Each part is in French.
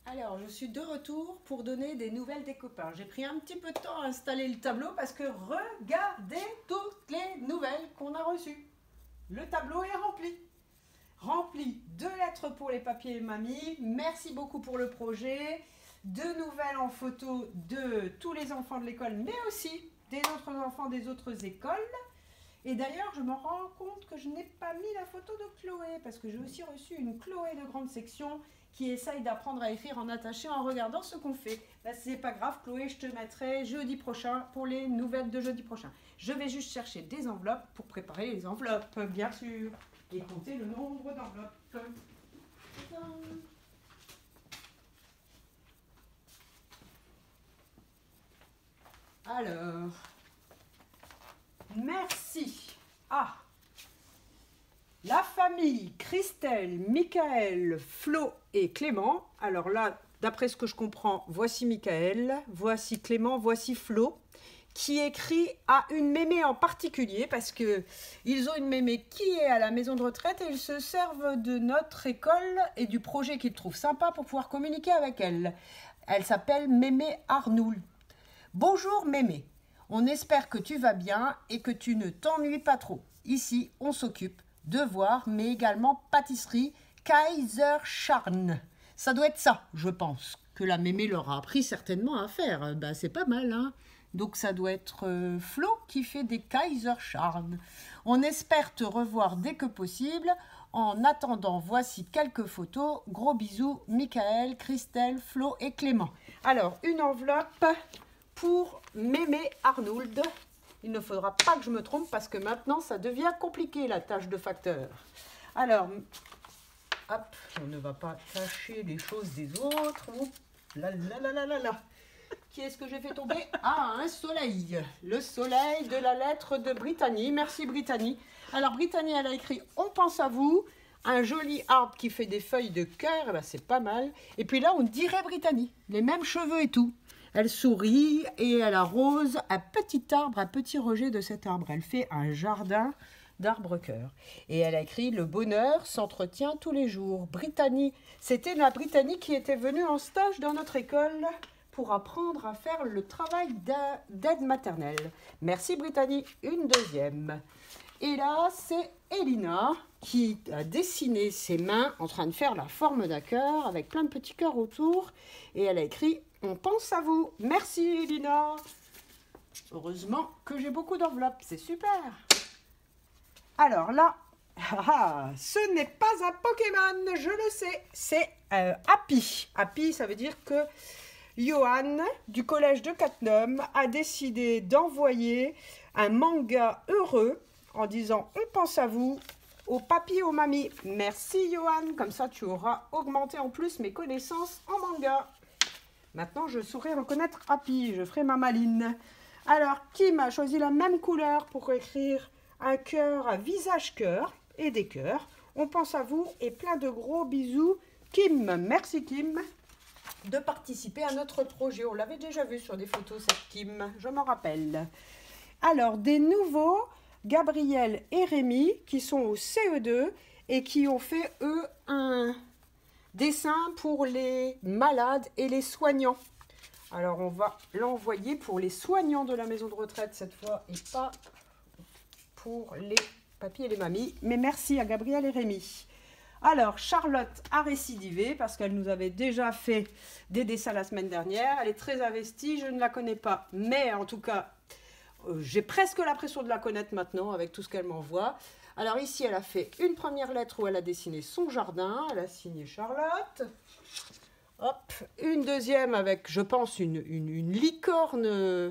Alors, je suis de retour pour donner des nouvelles des copains. J'ai pris un petit peu de temps à installer le tableau parce que regardez toutes les nouvelles qu'on a reçues. Le tableau est rempli. Rempli de lettres pour les papiers et mamie. Merci beaucoup pour le projet. De nouvelles en photo de tous les enfants de l'école, mais aussi des autres enfants des autres écoles. Et d'ailleurs, je me rends compte que je n'ai pas mis la photo de Chloé, parce que j'ai aussi reçu une Chloé de grande section qui essaye d'apprendre à écrire en attaché en regardant ce qu'on fait. Ben, c'est pas grave, Chloé, je te mettrai jeudi prochain pour les nouvelles de jeudi prochain. Je vais juste chercher des enveloppes pour préparer les enveloppes, bien sûr, et compter le nombre d'enveloppes. Alors, merci à la famille Christelle, Michael, Flo et Clément. Alors là, d'après ce que je comprends, voici Michael, voici Clément, voici Flo, qui écrit à une mémé en particulier parce qu'ils ont une mémé qui est à la maison de retraite et ils se servent de notre école et du projet qu'ils trouvent sympa pour pouvoir communiquer avec elle. Elle s'appelle Mémé Arnould. Bonjour Mémé, on espère que tu vas bien et que tu ne t'ennuies pas trop. Ici, on s'occupe devoirs, mais également pâtisserie Kaiserscharn. Ça doit être ça, je pense, que la mémé leur a appris certainement à faire. Ben, c'est pas mal, hein. Donc ça doit être Flo qui fait des Kaiserscharn. On espère te revoir dès que possible. En attendant, voici quelques photos. Gros bisous, Michael, Christelle, Flo et Clément. Alors, une enveloppe pour Mémé Arnould. Il ne faudra pas que je me trompe parce que maintenant, ça devient compliqué, la tâche de facteur. Alors, hop, on ne va pas tâcher les choses des autres. Oups, là, là, là, là, là, là. Qui est-ce que j'ai fait tomber? Ah, un soleil. Le soleil de la lettre de Brittany. Merci Brittany. Alors, Brittany, elle a écrit « On pense à vous ». Un joli arbre qui fait des feuilles de cœur, ben, c'est pas mal. Et puis là, on dirait Brittany. Les mêmes cheveux et tout. Elle sourit et elle arrose un petit arbre, un petit rejet de cet arbre. Elle fait un jardin d'arbres-cœur. Et elle a écrit « Le bonheur s'entretient tous les jours ». Brittany, c'était la Brittany qui était venue en stage dans notre école pour apprendre à faire le travail d'aide maternelle. Merci Brittany. Une deuxième. Et là, c'est Elina qui a dessiné ses mains en train de faire la forme d'un cœur avec plein de petits cœurs autour. Et elle a écrit « On pense à vous ». Merci Elina. Heureusement que j'ai beaucoup d'enveloppes, c'est super. Alors là, ce n'est pas un Pokémon, je le sais, c'est Happy. Happy, ça veut dire que Johan, du collège de Cattenom, a décidé d'envoyer un manga heureux en disant « On pense à vous » au papy et aux mamies. Merci Johan, comme ça tu auras augmenté en plus mes connaissances en manga. Maintenant, je saurai reconnaître Happy, je ferai ma maline. Alors, Kim a choisi la même couleur pour écrire un cœur, un visage cœur et des cœurs. On pense à vous et plein de gros bisous. Kim, merci Kim de participer à notre projet. On l'avait déjà vu sur des photos, cette Kim, je m'en rappelle. Alors, des nouveaux, Gabriel et Rémi, qui sont au CE2 et qui ont fait, eux, un dessin pour les malades et les soignants. Alors, on va l'envoyer pour les soignants de la maison de retraite cette fois et pas pour les papis et les mamies. Mais merci à Gabriel et Rémi. Alors, Charlotte a récidivé parce qu'elle nous avait déjà fait des dessins la semaine dernière. Elle est très investie, je ne la connais pas. Mais en tout cas, j'ai presque l'impression de la connaître maintenant avec tout ce qu'elle m'envoie. Alors ici, elle a fait une première lettre où elle a dessiné son jardin. Elle a signé Charlotte. Hop, une deuxième avec, je pense, une licorne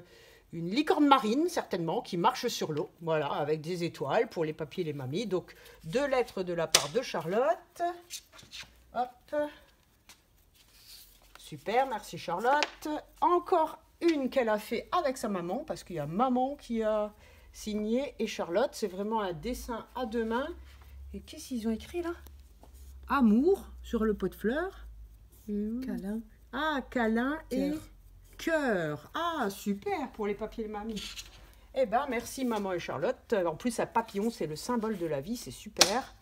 marine, certainement, qui marche sur l'eau. Voilà, avec des étoiles pour les papis et les mamies. Donc, 2 lettres de la part de Charlotte. Hop. Super, merci Charlotte. Encore une qu'elle a fait avec sa maman, parce qu'il y a maman qui a signé et Charlotte. C'est vraiment un dessin à 2 mains. Et qu'est-ce qu'ils ont écrit là? Amour sur le pot de fleurs. Câlin. Ah, câlin et cœur. Ah, super pour les papiers de mamie. Eh bien, merci maman et Charlotte. En plus, un papillon, c'est le symbole de la vie, c'est super.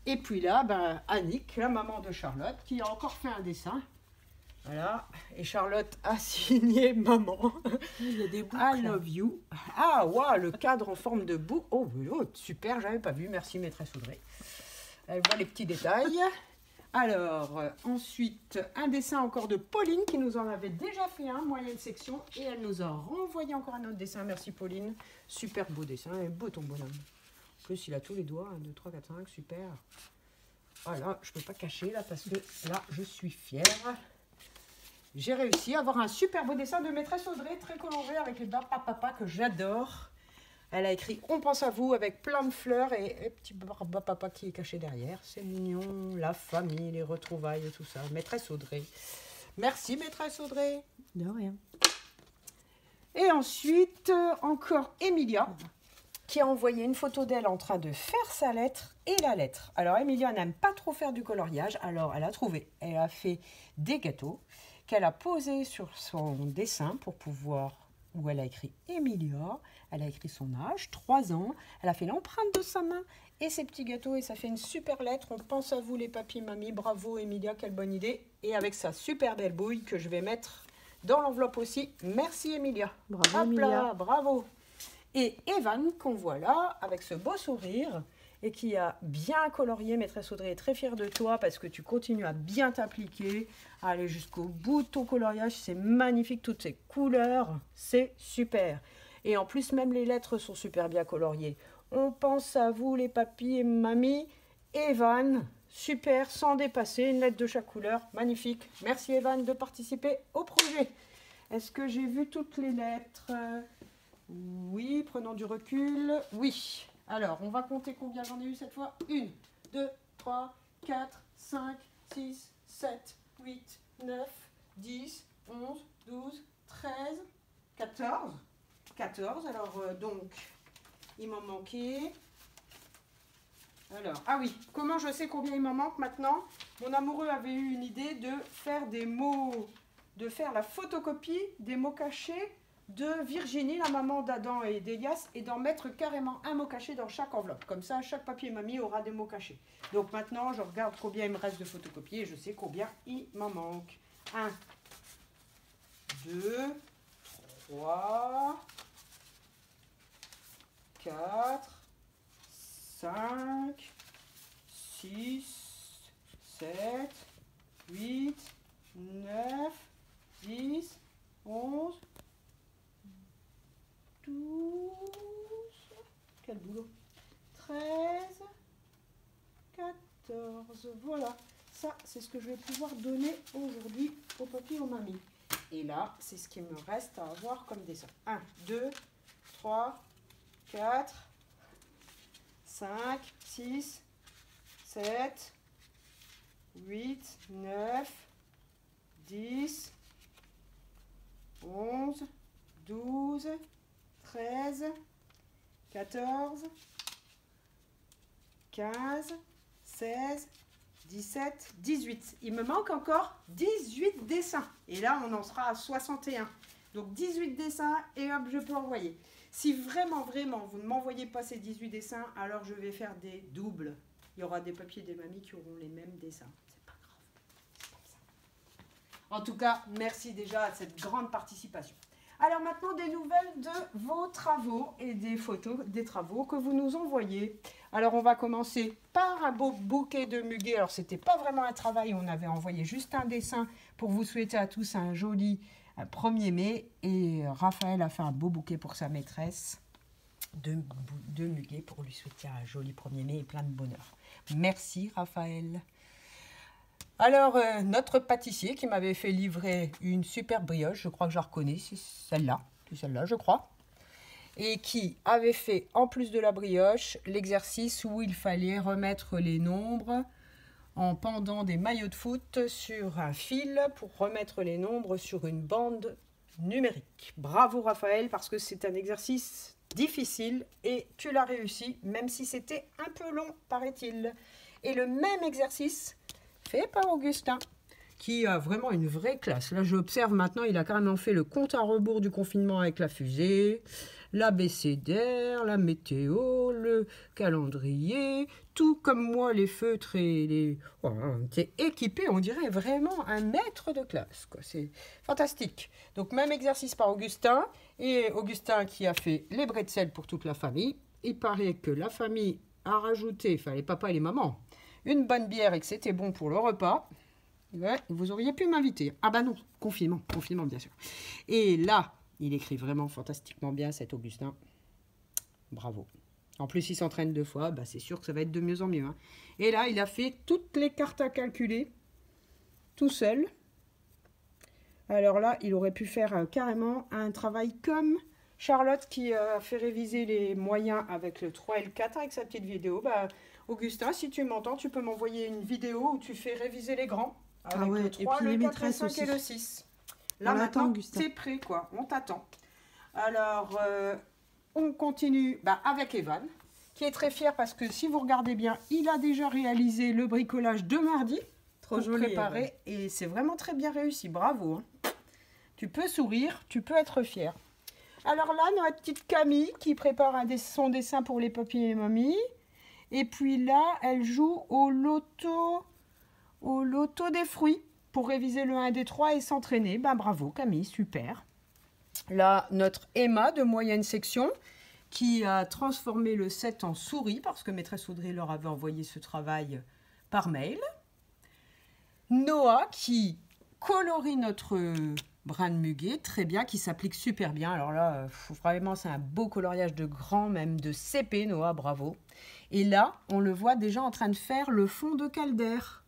Et puis là, ben, Annick, la maman de Charlotte, qui a encore fait un dessin. Voilà. Et Charlotte a signé maman. Il y a des boucles. I love you. Ah, waouh, le cadre en forme de boucle. Oh, super, j'avais pas vu. Merci, maîtresse Audrey. Elle voit les petits détails. Alors, ensuite, un dessin encore de Pauline qui nous en avait déjà fait un, moyenne section. Et elle nous a renvoyé encore un autre dessin. Merci, Pauline. Super beau dessin. Et beau ton bonhomme. En plus, il a tous les doigts. 1, 2, 3, 4, 5. Super. Voilà, je peux pas cacher là parce que là, je suis fière. J'ai réussi à avoir un super beau dessin de maîtresse Audrey, très coloré avec les papa que j'adore. Elle a écrit « On pense à vous » avec plein de fleurs et petit papa qui est caché derrière. C'est mignon, la famille, les retrouvailles et tout ça. Maîtresse Audrey. Merci maîtresse Audrey. De rien. Et ensuite, encore Emilia, qui a envoyé une photo d'elle en train de faire sa lettre et la lettre. Alors Emilia n'aime pas trop faire du coloriage, alors elle a fait des gâteaux qu'elle a posés sur son dessin pour pouvoir, où elle a écrit Emilia, elle a écrit son âge, 3 ans, elle a fait l'empreinte de sa main et ses petits gâteaux et ça fait une super lettre. On pense à vous les papis, mamies, bravo Emilia, quelle bonne idée. Et avec sa super belle bouille que je vais mettre dans l'enveloppe aussi. Merci Emilia. Bravo Hop Emilia. là, bravo. Et Evan qu'on voit là avec ce beau sourire et qui a bien colorié. Maîtresse Audrey est très fière de toi parce que tu continues à bien t'appliquer, à aller jusqu'au bout de ton coloriage. C'est magnifique, toutes ces couleurs, c'est super. Et en plus, même les lettres sont super bien coloriées. On pense à vous les papis et mamies. Evan, super, sans dépasser, une lettre de chaque couleur, magnifique. Merci Evan de participer au projet. Est-ce que j'ai vu toutes les lettres? Oui, prenons du recul. Oui. Alors, on va compter combien j'en ai eu cette fois. 1, 2, 3, 4, 5, 6, 7, 8, 9, 10, 11, 12, 13, 14. 14. Alors, donc, il m'en manquait. Alors, ah oui, comment je sais combien il m'en manque maintenant? Mon amoureux avait eu une idée de faire des mots, de faire la photocopie des mots cachés de Virginie, la maman d'Adam et d'Elias, et d'en mettre carrément un mot caché dans chaque enveloppe. Comme ça, chaque papier mamie aura des mots cachés. Donc maintenant, je regarde combien il me reste de photocopier et je sais combien il m'en manque. 1, 2, 3, 4, 5, 6, 7, 8, 9, 10, 11, 12, quel boulot, 13, 14, voilà, ça c'est ce que je vais pouvoir donner aujourd'hui au papy et aux mamies. Et là, c'est ce qui me reste à avoir comme dessin. 1, 2, 3, 4, 5, 6, 7, 8, 9, 10, 11, 12, 13, 14, 15, 16, 17, 18. Il me manque encore 18 dessins. Et là, on en sera à 61. Donc 18 dessins et hop, je peux envoyer. Si vraiment, vous ne m'envoyez pas ces 18 dessins, alors je vais faire des doubles. Il y aura des papiers des mamies qui auront les mêmes dessins. C'est pas grave. C'est comme ça. En tout cas, merci déjà à cette grande participation. Alors maintenant, des nouvelles de vos travaux et des photos des travaux que vous nous envoyez. Alors, on va commencer par un beau bouquet de muguet. Alors, ce n'était pas vraiment un travail, on avait envoyé juste un dessin pour vous souhaiter à tous un joli 1er mai. Et Raphaël a fait un beau bouquet pour sa maîtresse de muguet pour lui souhaiter un joli 1er mai et plein de bonheur. Merci Raphaël. Alors, notre pâtissier qui m'avait fait livrer une super brioche, je crois que je la reconnais, c'est celle-là, je crois, et qui avait fait, en plus de la brioche, l'exercice où il fallait remettre les nombres en pendant des maillots de foot sur un fil pour remettre les nombres sur une bande numérique. Bravo Raphaël, parce que c'est un exercice difficile et tu l'as réussi, même si c'était un peu long, paraît-il. Et le même exercice fait par Augustin, qui a vraiment une vraie classe. Là, j'observe maintenant, il a carrément fait le compte à rebours du confinement avec la fusée, l'abécédaire, la météo, le calendrier, tout comme moi, les feutres et les... Oh, t'es équipé, on dirait vraiment un maître de classe, quoi. C'est fantastique. Donc, même exercice par Augustin, et Augustin qui a fait les bretzels pour toute la famille. Il paraît que la famille a rajouté, enfin les papas et les mamans, une bonne bière et que c'était bon pour le repas. Ouais, vous auriez pu m'inviter. Ah bah non, confinement bien sûr. Et là, il écrit vraiment fantastiquement bien cet Augustin. Bravo. En plus, il s'entraîne 2 fois, bah c'est sûr que ça va être de mieux en mieux. Hein. Et là, il a fait toutes les cartes à calculer, tout seul. Alors là, il aurait pu faire carrément un travail comme Charlotte qui a fait réviser les moyens avec le 3 et le 4 avec sa petite vidéo. Bah, Augustin, si tu m'entends, tu peux m'envoyer une vidéo où tu fais réviser les grands. Avec le 3, le 4, le 5 aussi. Et le 6. Là, maintenant, c'est prêt, quoi. On t'attend. Alors, on continue avec Evan, qui est très fier parce que si vous regardez bien, il a déjà réalisé le bricolage de mardi. Trop joli. Préparé, et c'est vraiment très bien réussi. Bravo. Hein. Tu peux sourire, tu peux être fier. Alors là, notre petite Camille qui prépare son dessin pour les papis et les mamies. Et puis là, elle joue au loto des fruits pour réviser le 1 des 3 et s'entraîner. Ben bravo Camille, super. Là, notre Emma de moyenne section qui a transformé le 7 en souris parce que maîtresse Audrey leur avait envoyé ce travail par mail. Noah qui colorie notre brin de muguet, très bien, qui s'applique super bien. Alors là, vraiment, c'est un beau coloriage de grand, même de CP, Noah, bravo. Et là, on le voit déjà en train de faire le fond de caldaire.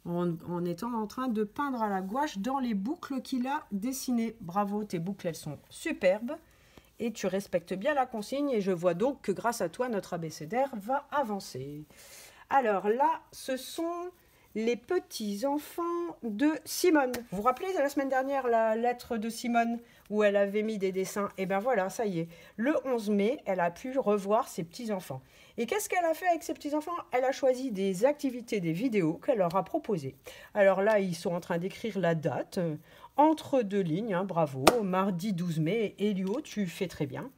En étant en train de peindre à la gouache dans les boucles qu'il a dessinées. Bravo, tes boucles, elles sont superbes. Et tu respectes bien la consigne. Et je vois donc que grâce à toi, notre abécédaire va avancer. Alors là, ce sont les petits-enfants de Simone. Vous vous rappelez de la semaine dernière la lettre de Simone où elle avait mis des dessins? Et bien voilà, ça y est. Le 11 mai, elle a pu revoir ses petits-enfants. Et qu'est-ce qu'elle a fait avec ses petits-enfants? Elle a choisi des activités, des vidéos qu'elle leur a proposées. Alors là, ils sont en train d'écrire la date, entre 2 lignes, hein, bravo. Mardi 12 mai, Elio, tu fais très bien.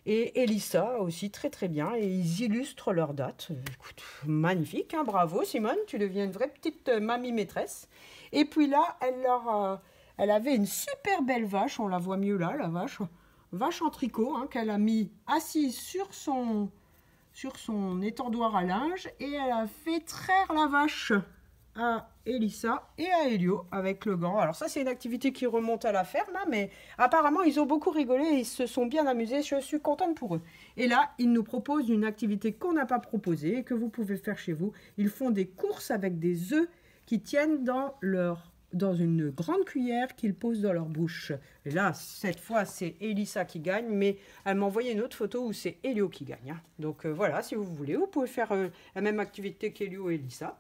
Et Elissa aussi très très bien. Et ils illustrent leur date. Écoute, magnifique, hein, bravo Simone, tu deviens une vraie petite mamie maîtresse. Et puis là, elle avait une super belle vache, on la voit mieux là, la vache en tricot, hein, qu'elle a mis assise sur son étendoir à linge et elle a fait traire la vache à Elissa et à Elio avec le gant. Alors ça, c'est une activité qui remonte à la ferme, hein, mais apparemment, ils ont beaucoup rigolé et ils se sont bien amusés. Je suis contente pour eux. Et là, ils nous proposent une activité qu'on n'a pas proposée et que vous pouvez faire chez vous. Ils font des courses avec des œufs qui tiennent dans une grande cuillère qu'ils posent dans leur bouche. Et là, cette fois, c'est Elissa qui gagne, mais elle m'a envoyé une autre photo où c'est Elio qui gagne. Hein. Donc voilà, si vous voulez, vous pouvez faire la même activité qu'Elio et Elissa.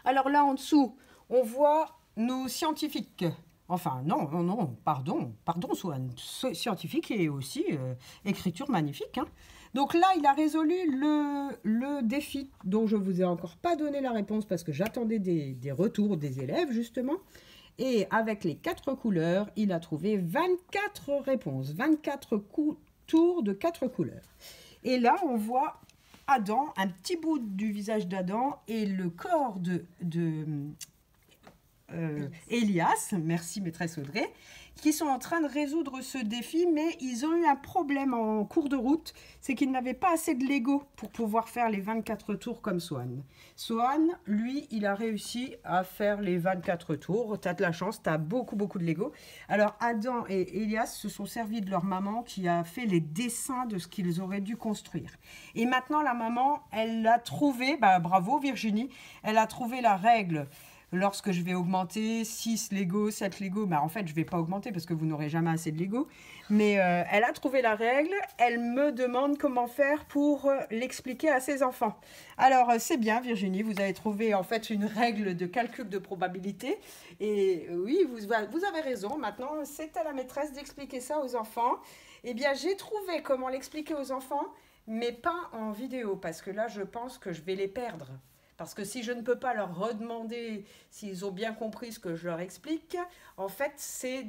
Alors là, en dessous, on voit nos scientifiques. Enfin, non, pardon, Swan. Scientifique et aussi écriture magnifique. Hein. Donc là, il a résolu le défi dont je ne vous ai encore pas donné la réponse parce que j'attendais des retours des élèves, justement. Et avec les 4 couleurs, il a trouvé 24 réponses, 24 tours de 4 couleurs. Et là, on voit Adam, un petit bout du visage d'Adam et le corps Elias, merci maîtresse Audrey, qui sont en train de résoudre ce défi, mais ils ont eu un problème en cours de route, c'est qu'ils n'avaient pas assez de Lego pour pouvoir faire les 24 tours comme Swan. Swan, lui, il a réussi à faire les 24 tours. Tu as de la chance, tu as beaucoup de Lego. Alors Adam et Elias se sont servis de leur maman qui a fait les dessins de ce qu'ils auraient dû construire. Et maintenant, la maman, elle a trouvé, bravo Virginie, elle a trouvé la règle. Lorsque je vais augmenter 6 Lego, 7 Lego, en fait, je ne vais pas augmenter parce que vous n'aurez jamais assez de Lego. Mais elle a trouvé la règle. Elle me demande comment faire pour l'expliquer à ses enfants. Alors, c'est bien, Virginie, vous avez trouvé en fait une règle de calcul de probabilité. Et oui, vous avez raison. Maintenant, c'est à la maîtresse d'expliquer ça aux enfants. Eh bien, j'ai trouvé comment l'expliquer aux enfants, mais pas en vidéo. Parce que là, je pense que je vais les perdre. Parce que si je ne peux pas leur redemander s'ils ont bien compris ce que je leur explique, en fait, c'est